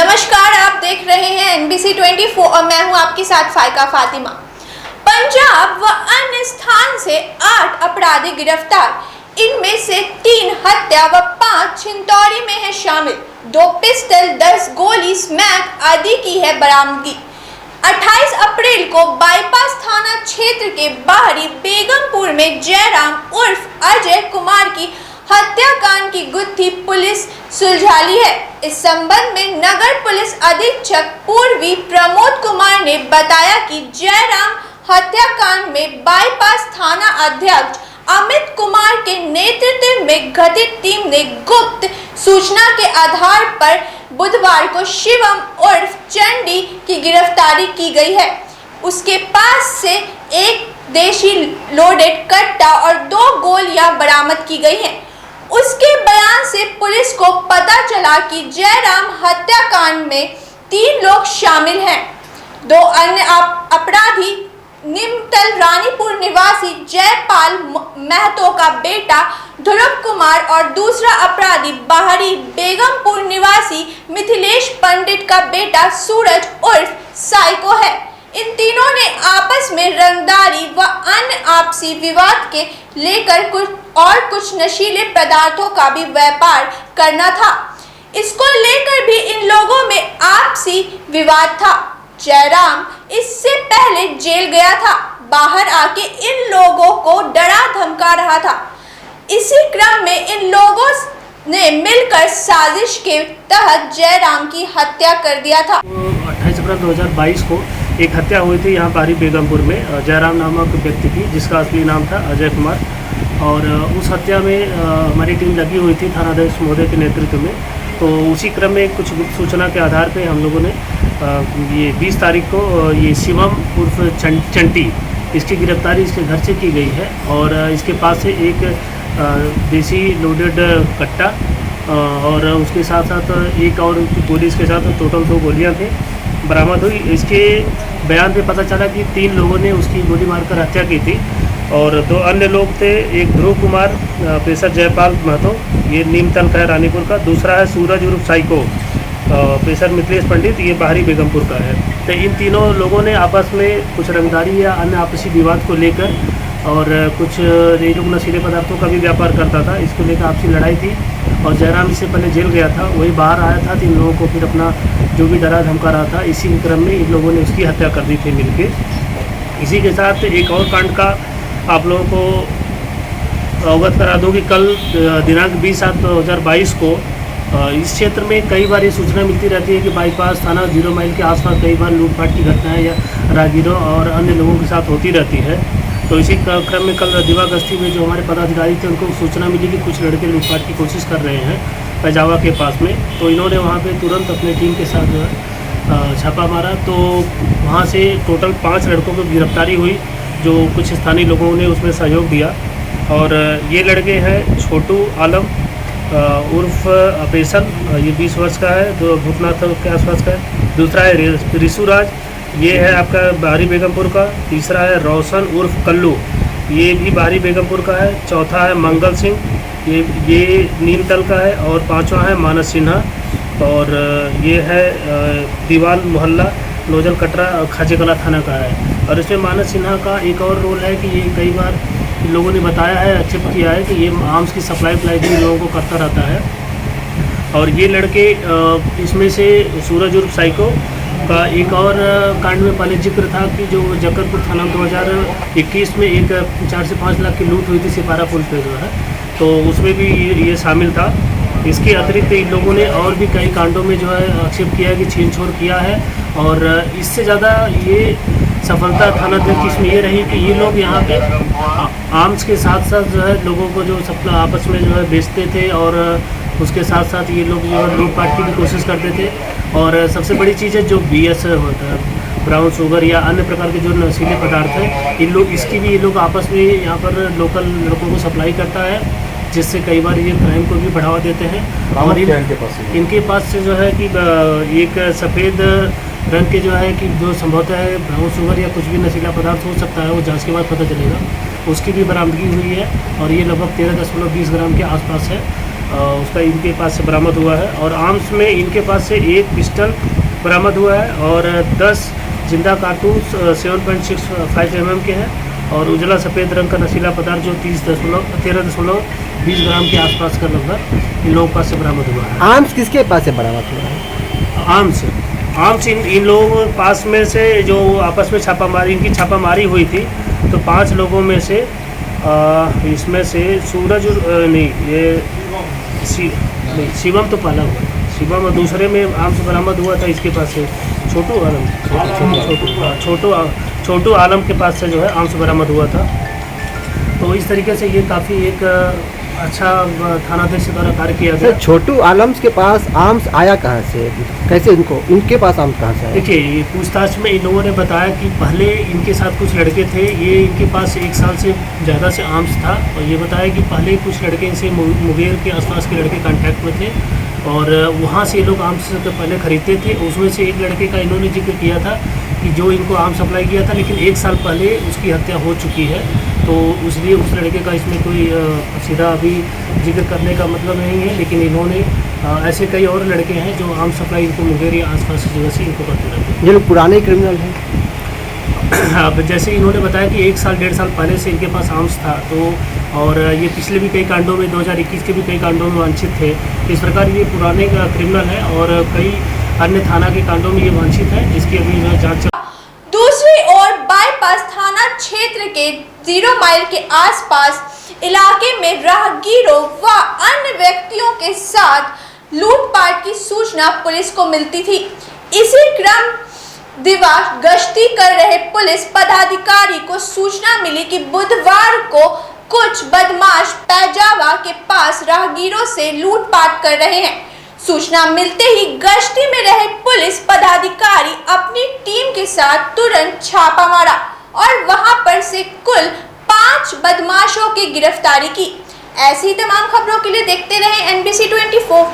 नमस्कार, आप देख रहे हैं NBC 24 और मैं हूं आपके साथ फाइका फातिमा। पंजाब व अन्य स्थान से 8 अपराधी गिरफ्तार, इनमें से 3 हत्या व 5 छिंदौरी में है शामिल। 2 पिस्टल, 10 गोली, स्मैक आदि की है बरामदगी। 28 अप्रैल को बाईपास थाना क्षेत्र के बाहरी बेगमपुर में जयराम उर्फ अजय कुमार की हत्याकांड की गुत्थी पुलिस सुलझा ली है। इस संबंध में नगर पुलिस अधीक्षक पूर्वी प्रमोद कुमार ने बताया कि जयराम हत्याकांड में बाईपास थाना अध्यक्ष अमित कुमार के नेतृत्व में गठित टीम ने गुप्त सूचना के आधार पर बुधवार को शिवम उर्फ चंडी की गिरफ्तारी की गई है। उसके पास से एक देशी लोडेड कट्टा और 2 गोलियां बरामद की गई हैं। उसके बयान से पुलिस को पता चला कि जयराम हत्याकांड में 3 लोग शामिल हैं। 2 अन्य अपराधी निमतल रानीपुर निवासी जयपाल महतो का बेटा ध्रुव कुमार और दूसरा अपराधी बाहरी बेगमपुर निवासी मिथिलेश पंडित का बेटा सूरज उर्फ साइको है। इन तीनों ने आपस में रंगदारी व अन्य आपसी विवाद के लेकर कुछ नशीले पदार्थों का भी व्यापार करना था। इसको लेकर भी इन लोगों में आपसी विवाद था। जयराम इससे पहले जेल गया था, बाहर आके इन लोगों को डरा धमका रहा था। इसी क्रम में इन लोगों ने मिलकर साजिश के तहत जयराम की हत्या कर दिया था। 28 अप्रैल 2022 को एक हत्या हुई थी यहाँ पारी बेगमपुर में जयराम नामक व्यक्ति की, जिसका असली नाम था अजय कुमार। और उस हत्या में हमारी टीम लगी हुई थी थानाध्यक्ष महोदय के नेतृत्व में। तो उसी क्रम में कुछ गुप्त सूचना के आधार पे हम लोगों ने ये 20 तारीख को ये शिवम उर्फ चंटी, इसकी गिरफ्तारी इसके घर से की गई है। और इसके पास से एक देसी लोडेड कट्टा और उसके साथ साथ एक और गोली, इसके साथ टोटल 2 गोलियां थे बरामद हुई। इसके बयान पे पता चला कि 3 लोगों ने उसकी गोली मारकर हत्या की थी और 2 अन्य लोग थे। एक ध्रुव कुमार पेशर जयपाल महतो, ये नीमतल का है रानीपुर का। दूसरा है सूरज उर्फ साइको पेशर मिथिलेश पंडित, ये बाहरी बेगमपुर का है। तो इन तीनों लोगों ने आपस में कुछ रंगदारी या अन्य आपसी विवाद को लेकर और कुछ ये लोग नशीले पदार्थों का भी व्यापार करता था, इसको लेकर आपसी लड़ाई थी। और जयराम इससे पहले जेल गया था, वही बाहर आया था। 3 लोगों को फिर अपना जो भी डरा धमका रहा था, इसी क्रम में इन लोगों ने उसकी हत्या कर दी थी मिलके। इसी के साथ एक और कांड का आप लोगों को अवगत करा दूँ कि कल दिनांक 20/7/2022 को इस क्षेत्र में कई बार ये सूचना मिलती रहती है कि बाईपास थाना 0 माइल के आसपास कई बार लूटपाट की घटनाएं या राहगीरों और अन्य लोगों के साथ होती रहती है। तो इसी क्रम में कल दिवागस्ती में जो हमारे पदाधिकारी थे, उनको सूचना मिली कि कुछ लड़के लूटपाट की कोशिश कर रहे हैं पैजावा के पास में। तो इन्होंने वहाँ पे तुरंत अपनी टीम के साथ जो है छापा मारा। तो वहाँ से टोटल 5 लड़कों की गिरफ्तारी हुई, जो कुछ स्थानीय लोगों ने उसमें सहयोग दिया। और ये लड़के हैं छोटू आलम उर्फ अपेसन, ये 20 वर्ष का है, जो भूतनाथ के आसपास का है। दूसरा है रिसूराज, ये है आपका बाहरी बेगमपुर का। तीसरा है रोशन उर्फ कल्लू, ये भी बाहरी बेगमपुर का है। चौथा है मंगल सिंह, ये नीमतल का है। और 5वां है मानस सिन्हा, और ये है दीवान मोहल्ला नोजल कटरा खाजेकला थाना का है। और इसमें मानस सिन्हा का एक और रोल है कि ये कई बार लोगों ने बताया है, एक्सेप्ट किया है कि ये आर्म्स की सप्लाई भी लोगों को करता रहता है। और ये लड़के इसमें से सूरज उर्फ साइको का एक और कांड में पहले जिक्र था कि जो जकरपुर थाना 2021 में एक 4 से 5 लाख की लूट हुई थी सिपारा पुल पे जो है, तो उसमें भी ये शामिल था। इसके अतिरिक्त इन लोगों ने और भी कई कांडों में जो है आक्षेप किया है कि छीन छोड़ किया है। और इससे ज़्यादा ये सफलता थानाध्यक्ष इसमें ये रही कि ये लोग यहाँ पे आर्म्स के साथ साथ जो है लोगों को जो सब आपस में जो है बेचते थे, और उसके साथ साथ ये लोग जो है लूटपाट की भी कोशिश करते थे। और सबसे बड़ी चीज़ है जो BS होता है, ब्राउन शुगर या अन्य प्रकार के जो नशीले पदार्थ हैं, इन लोग इसकी भी ये लोग आपस में यहाँ पर लोकल लड़कों को सप्लाई करता है, जिससे कई बार ये क्राइम को भी बढ़ावा देते हैं। और इनके पास से जो है कि एक सफ़ेद रंग के जो है कि जो संभवतः है ब्राउन शुगर या कुछ भी नशीला पदार्थ हो सकता है, वो जांच के बाद पता चलेगा, उसकी भी बरामदगी हुई है। और ये लगभग 13.20 ग्राम के आसपास है। उसका इनके पास से बरामद हुआ है। और आर्म्स में इनके पास से एक पिस्टल बरामद हुआ है और 10 जिंदा कारतूस 7.65 mm के हैं और उजला सफ़ेद रंग का नशीला पदार्थ जो 13.20 ग्राम के आसपास का लगभग इन लोगों के पास से बरामद हुआ है। आर्म्स किसके पास से बरामद हुआ है? आर्म्स इन लोगों के पास में से जो आपस में छापामारी इनकी छापामारी हुई थी तो 5 लोगों में से इसमें से सूरज शिवम तो पहला हुआ, शिवम और दूसरे में आर्म्स बरामद हुआ था इसके पास से छोटू आलम के पास से जो है आर्म्स बरामद हुआ था। तो इस तरीके से ये काफ़ी एक अच्छा थानाध्यक्ष द्वारा कार्य किया गया। छोटू आलम्स के पास आर्म्स आया कहाँ से, कैसे इनके पास आर्म्स कहाँ से आया? देखिए, ये पूछताछ में इन लोगों ने बताया कि पहले इनके साथ कुछ लड़के थे, ये इनके पास 1 साल से ज़्यादा से आर्म्स था और ये बताया कि पहले कुछ लड़के इनसे मुंगेर के आसपास के लड़के कांटेक्ट में थे और वहाँ से ये लोग आर्म्स पहले खरीदते थे। उसमें से एक लड़के का इन्होंने जिक्र किया था कि जो इनको आर्म्स सप्लाई किया था, लेकिन 1 साल पहले उसकी हत्या हो चुकी है, तो इसलिए उस लड़के का इसमें कोई सीधा अभी जिक्र करने का मतलब नहीं है। लेकिन इन्होंने ऐसे कई और लड़के हैं जो आर्म्स सप्लाई इनको मुंगेर या आसपास की जगह से इनको करते रहते हैं। ये लोग पुराने क्रिमिनल हैं? अब जैसे इन्होंने बताया कि 1 साल 1.5 साल पहले से इनके पास आर्म्स था, तो और ये पिछले भी कई कांडों में 2021 के भी कई कांडों में वांछित थे। इस प्रकार ये पुराने क्रिमिनल है और कई अन्य थाना के कांडों में ये वांछित है, जिसकी अभी जांच। दूसरी ओर बाईपास थाना क्षेत्र के 0 माइल के आसपास इलाके में राहगीरों व अन्य व्यक्तियों के साथ लूटपाट की सूचना पुलिस को मिलती थी। इसी क्रम दिवार गश्ती कर रहे पुलिस पदाधिकारी को सूचना मिली कि बुधवार को कुछ बदमाश पैजावा के पास राहगीरों से लूटपाट कर रहे हैं। सूचना मिलते ही गश्ती में रहे पुलिस पदाधिकारी अपनी टीम के साथ तुरंत छापा मारा और वहां पर से कुल 5 बदमाशों की गिरफ्तारी की। ऐसी तमाम खबरों के लिए देखते रहे NBC 24।